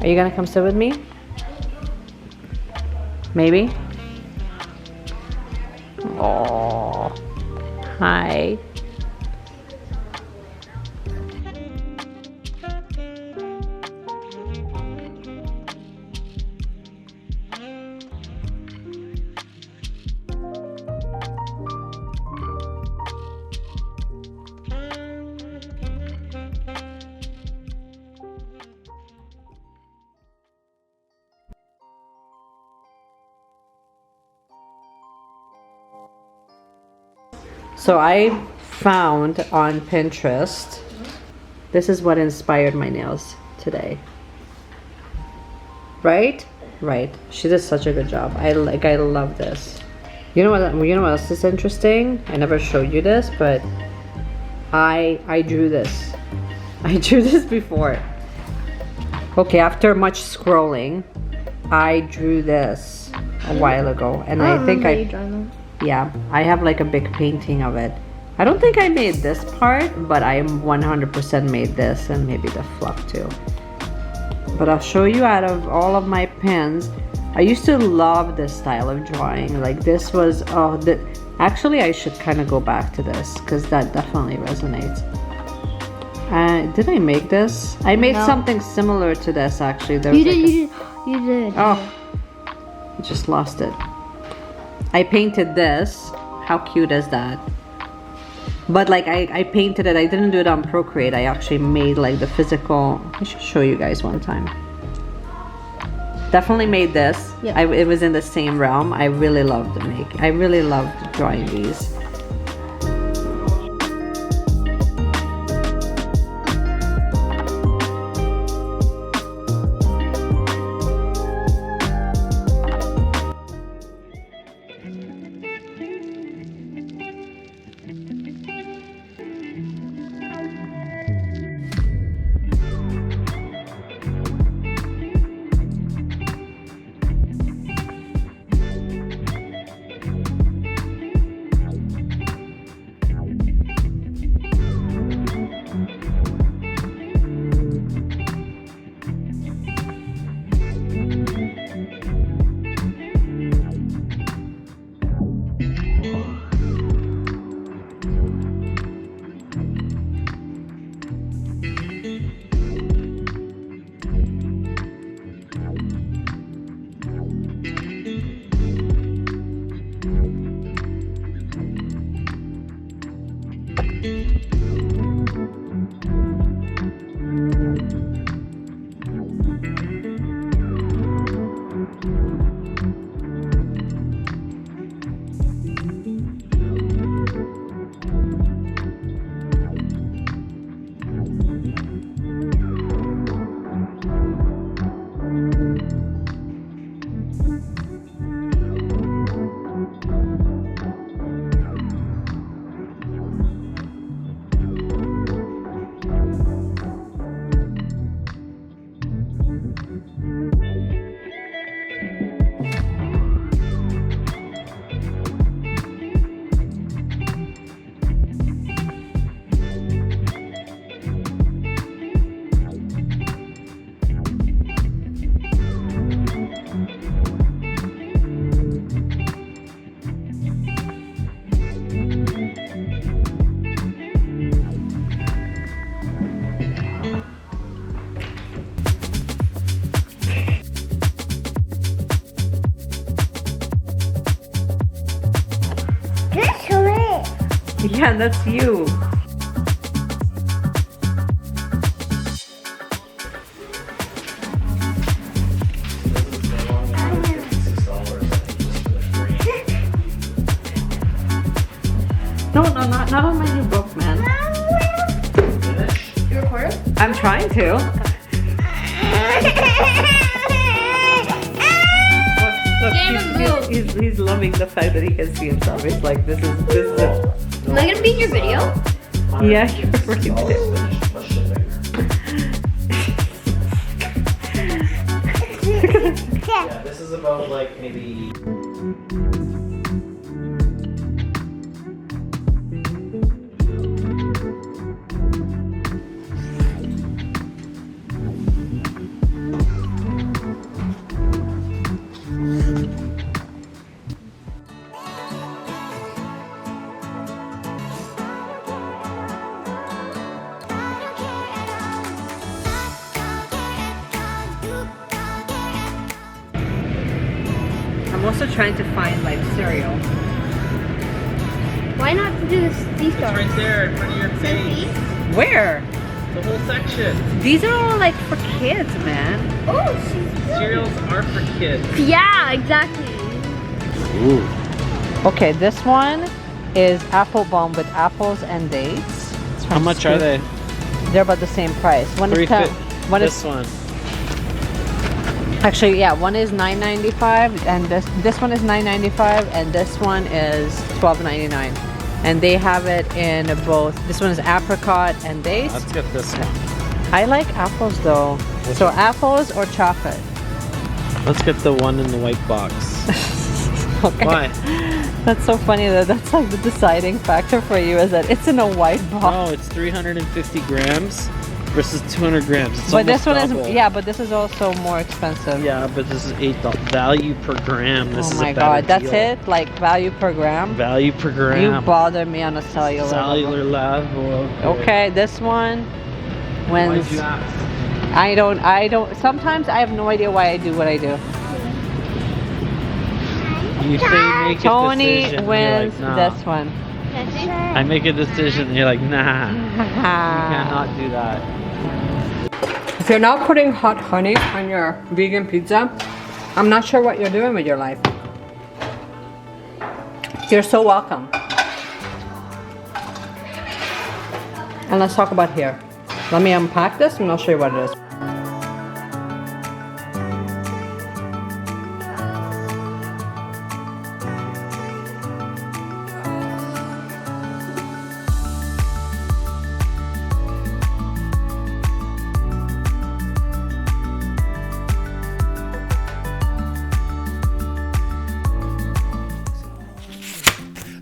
Are you gonna come sit with me? Maybe? Oh, hi. So I found on Pinterest, this is what inspired my nails today. Right? Right. She did such a good job. I love this. You know what else is interesting? I never showed you this, but I drew this. I drew this before. Okay, after much scrolling, I drew this a while ago, and I think yeah, I have like a big painting of it. I don't think I made this part, but I 100% made this and maybe the fluff too. But I'll show you out of all of my pens. I used to love this style of drawing. Like this was, actually I should kind of go back to this because that definitely resonates. Did I make this? I made something similar to this actually. You did. Oh, I just lost it. I painted this. How cute is that? But like I painted it. I didn't do it on Procreate. I actually made like the physical. I should show you guys one time. Definitely made this. Yeah. It was in the same realm. I really loved I really loved drawing these. Yeah, that's you. No, not on my new book, man. You recorded? I'm trying to. Look, he's loving the fact that he can see himself. He's like, this is it. Am I gonna be in your video? Yeah, you're right there. Yeah, this is about like maybe. also trying to find like cereal. Why not do this, these It's stars? right there in front of your face. Where? The whole section. These are all like for kids, man. Oh, she's Cereals are for kids. Yeah, exactly. Ooh. Okay, this one is apple bomb with apples and dates. It's How from much are Scoop. they? They're about the same price. One is one This is one. actually, yeah, one is $9.95 and this one is $9.95 and this one is $12.99. And they have it in both. This one is apricot and dates. Let's get this one. I like apples though. So apples or chocolate? Let's get the one in the white box. Okay. Why? That's so funny that that's like the deciding factor for you is that it's in a white box. No, it's 350 grams versus 200 grams. It's But this one almost double. is, yeah, but this is also more expensive. Yeah, but this is $8 value per gram. This Oh is my a better god, that's deal. it? Like value per gram? Value per You gram. bother me on a cellular Cellular level. level. Okay, this one, when Why'd you ask? I don't, sometimes I have no idea why I do what I do. You say make a Tony decision. You're wins like, nah. this one. I make a decision and you're like, nah. You cannot do that. If you're not putting hot honey on your vegan pizza, I'm not sure what you're doing with your life. You're so welcome. And let's talk about here. Let me unpack this and I'll show you what it is.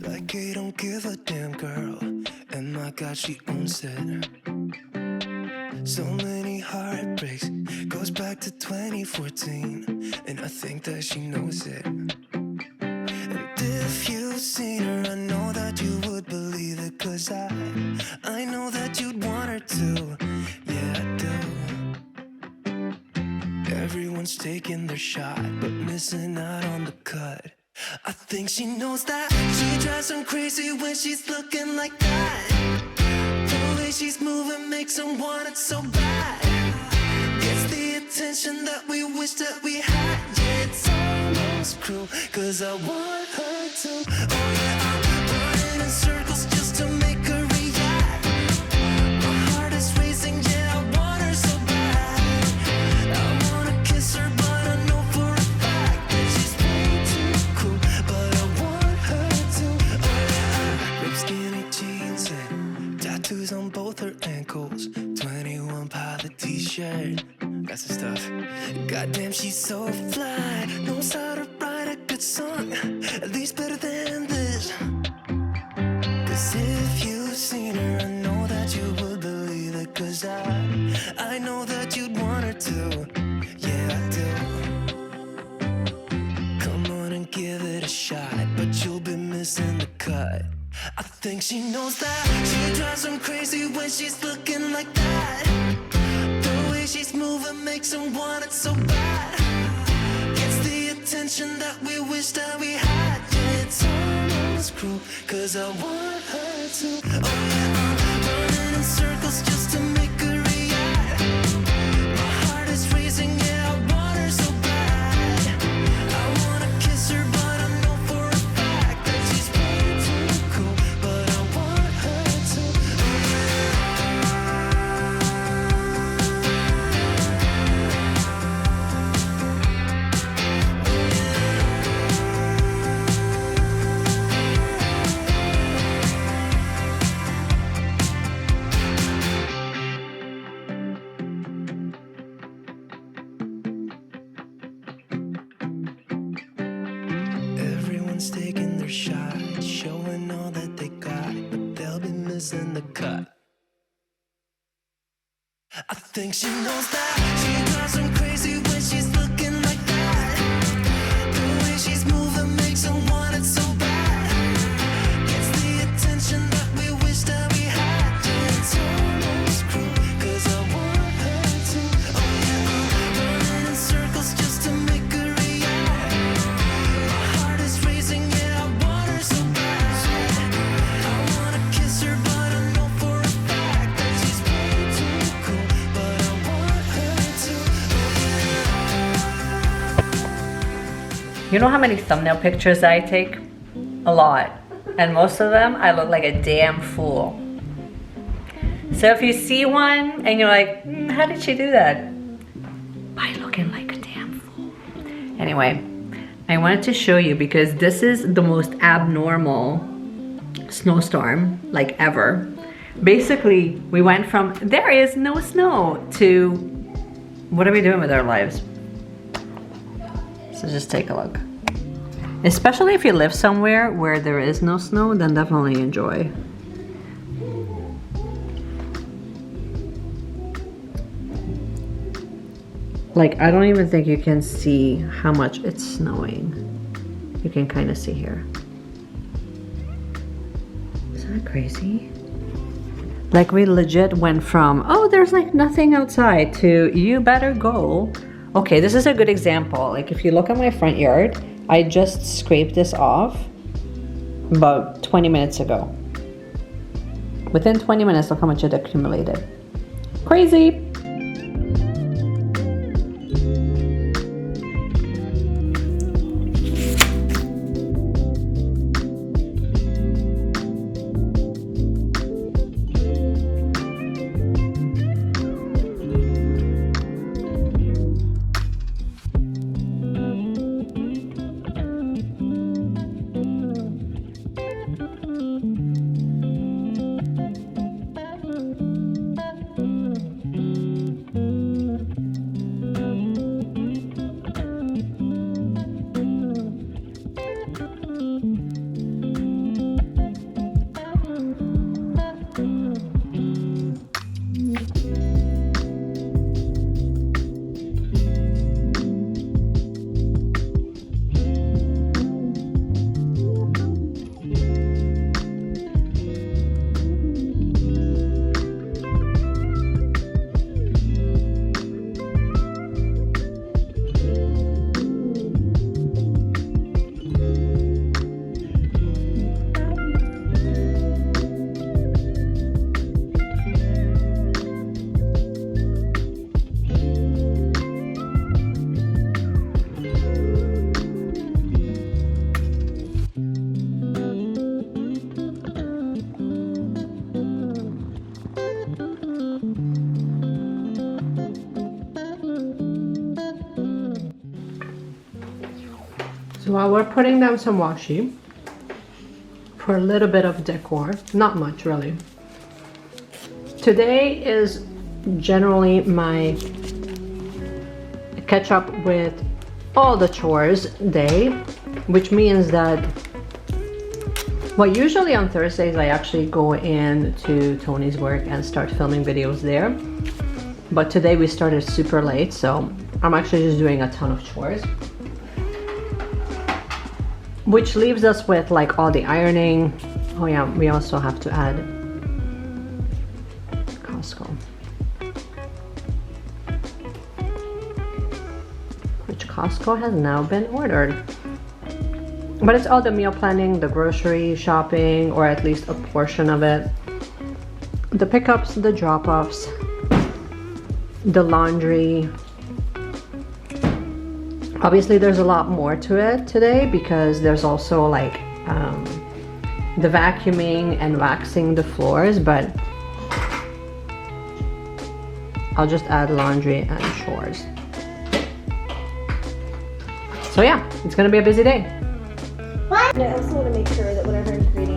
Like he don't give a damn, girl, and my God, she owns it. So many heartbreaks, goes back to 2014, and I think that she knows it. And if you've seen her, I know that you would believe it, 'cause I know that you'd want her to. Yeah, I do. Everyone's taking their shot, but missing out on the cut. I think she knows that. She drives him crazy when she's looking like that. The way she's moving makes him want it so bad. Gets the attention that we wish that we had. Yeah, it's almost cruel, 'cause I want her to. Oh yeah, I'm running in circles just to make her react. My heart is racing, yeah, I want her so bad. I wanna kiss her, but I know for a fact that she's way too cool. But I want her to. Oh yeah, ripped skinny jeans and tattoos on both her ankles. 21 pilot t-shirt, that's the stuff. Goddamn, she's so fly. Knows how to write a good song, at least better than this. 'Cause if you've seen her, I know that you would believe it. 'Cause I know that you'd want her to. Yeah, I do. Come on and give it a shot, but you'll be missing the cut. I think she knows that. She drives him crazy when she's looking like that. The way she's moving makes him want it so bad. Gets the attention that we wish that we had. Yeah, it's almost cruel, 'cause I want her to. Oh yeah, I'm running in circles just to make her react. My heart is racing, yeah, I want her so bad. I wanna kiss her, but I know for a fact that she's way too cool. But I want her to. Everyone's taking their shot, showing all that they got, but they'll be missing the cut. I think she knows that. She drives him crazy when she's looking like that. The way she's moving makes him want it so bad. Gets the attention that we wish that we had. Yeah, it's almost cruel, 'cause I want her to. Oh yeah, I'm running in circles just to make her react. My You know how many thumbnail pictures I take? A lot. And most of them, I look like a damn fool. So if you see one and you're like, how did she do that? By looking like a damn fool. Anyway, I wanted to show you because this is the most abnormal snowstorm like ever. Basically, we went from there is no snow to what are we doing with our lives? So just take a look. Especially if you live somewhere where there is no snow, then definitely enjoy. Like, I don't even think you can see how much it's snowing. You can kind of see here. Isn't that crazy? Like, we legit went from, oh, there's like nothing outside to you better go. Okay, this is a good example. Like, if you look at my front yard, I just scraped this off about 20 minutes ago. Within 20 minutes, look how much it accumulated. Crazy. So while we're putting down some washi for a little bit of decor, not much really. Today is generally my catch up with all the chores day, which means that, well, usually on Thursdays I actually go into Tony's work and start filming videos there. But today we started super late, so I'm actually just doing a ton of chores. Which leaves us with like all the ironing. Oh yeah, we also have to add Costco. Which Costco has now been ordered. But it's all the meal planning, the grocery shopping, or at least a portion of it. The pickups, the drop-offs, the laundry. Obviously there's a lot more to it today because there's also like the vacuuming and waxing the floors, but I'll just add laundry and chores. So yeah, it's gonna be a busy day. What? I also want to make sure that whatever ingredients